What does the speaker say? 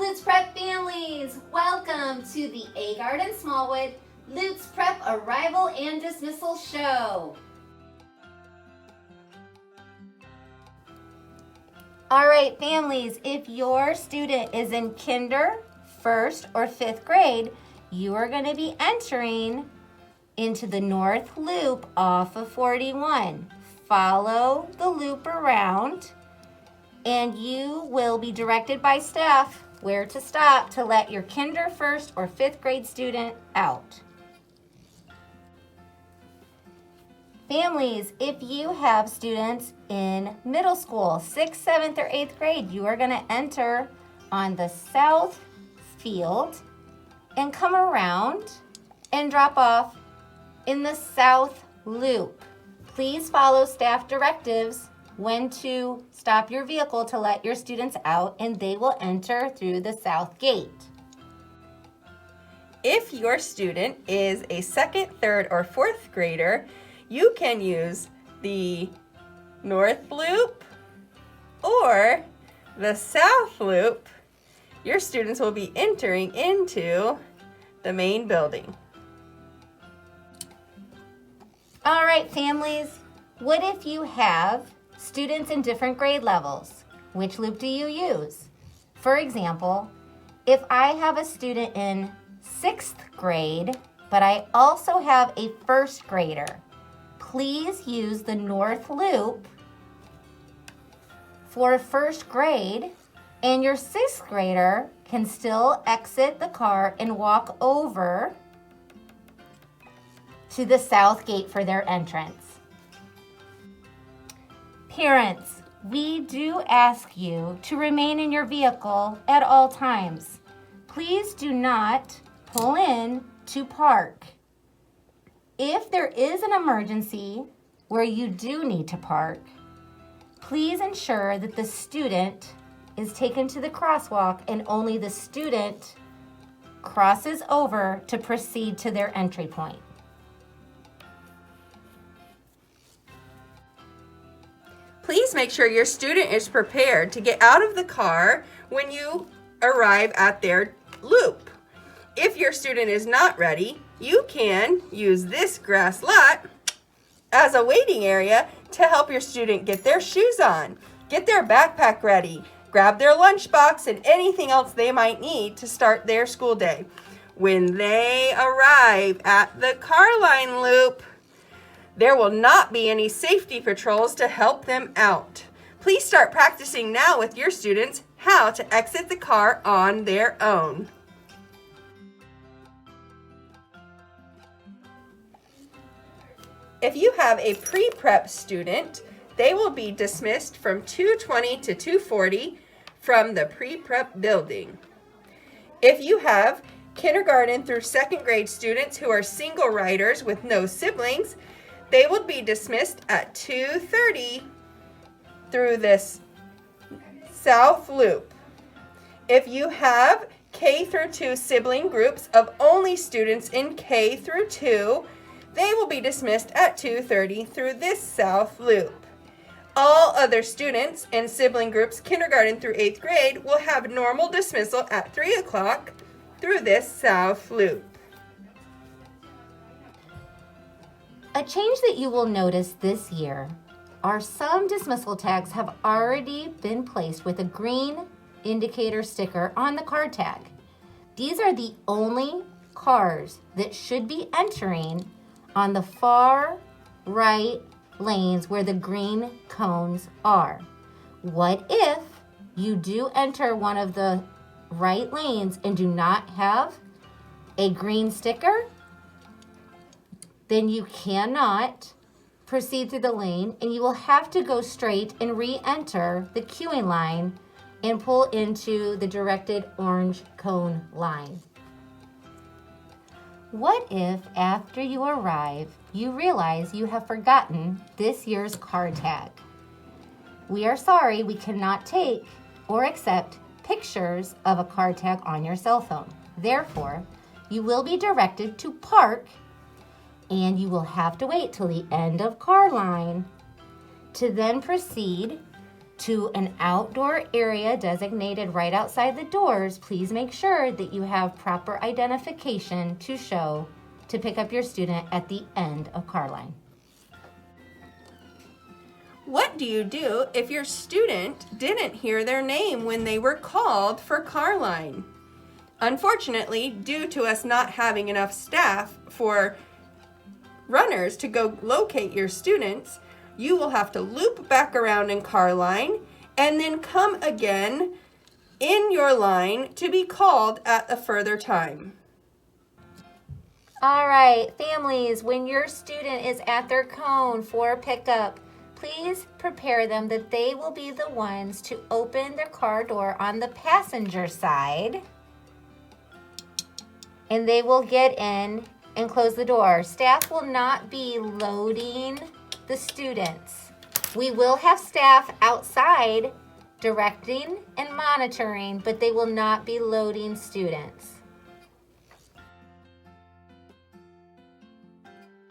Lutz Prep families! Welcome to the A Garden Smallwood Lutz Prep Arrival and Dismissal Show. All right, families, if your student is in kinder, first, or fifth grade, you are going to be entering into the north loop off of 41. Follow the loop around, and you will be directed by staff where to stop to let your kinder, first, or fifth grade student out. Families, if you have students in middle school, 6th, 7th, or 8th grade, you are going to enter on the south field and come around and drop off in the south loop. Please follow staff directives when to stop your vehicle to let your students out, and they will enter through the south gate. If your student is a 2nd, 3rd, or 4th grader, you can use the north loop or the south loop. Your students will be entering into the main building. All right, families, what if you have students in different grade levels? Which loop do you use? For example, if I have a student in 6th grade, but I also have a 1st grader, please use the north loop for 1st grade, and your 6th grader can still exit the car and walk over to the south gate for their entrance. Parents, we do ask you to remain in your vehicle at all times. Please do not pull in to park. If there is an emergency where you do need to park, please ensure that the student is taken to the crosswalk and only the student crosses over to proceed to their entry point. Please make sure your student is prepared to get out of the car when you arrive at their loop. If your student is not ready, you can use this grass lot as a waiting area to help your student get their shoes on, get their backpack ready, grab their lunchbox, and anything else they might need to start their school day. When they arrive at the car line loop, there will not be any safety patrols to help them out. Please start practicing now with your students how to exit the car on their own. If you have a pre-prep student, they will be dismissed from 2:20 to 2:40 from the pre-prep building. If you have kindergarten through 2nd grade students who are single riders with no siblings, they will be dismissed at 2:30 through this south loop. If you have K through 2 sibling groups of only students in K through 2, they will be dismissed at 2:30 through this south loop. All other students in sibling groups kindergarten through 8th grade will have normal dismissal at 3 o'clock through this south loop. A change that you will notice this year are some dismissal tags have already been placed with a green indicator sticker on the car tag. These are the only cars that should be entering on the far right lanes where the green cones are. What if you do enter one of the right lanes and do not have a green sticker? Then you cannot proceed through the lane, and you will have to go straight and re-enter the queuing line and pull into the directed orange cone line. What if after you arrive, you realize you have forgotten this year's car tag? We are sorry, we cannot take or accept pictures of a car tag on your cell phone. Therefore, you will be directed to park, and you will have to wait till the end of car line to then proceed to an outdoor area designated right outside the doors, please make sure that you have proper identification to show to pick up your student at the end of car line. What do you do if your student didn't hear their name when they were called for car line? Unfortunately, due to us not having enough staff for runners to go locate your students, you will have to loop back around in car line and then come again in your line to be called at a further time. All right, families, when your student is at their cone for pickup, please prepare them that they will be the ones to open their car door on the passenger side, and they will get in and close the door. Staff will not be loading the students. We will have staff outside directing and monitoring, but they will not be loading students.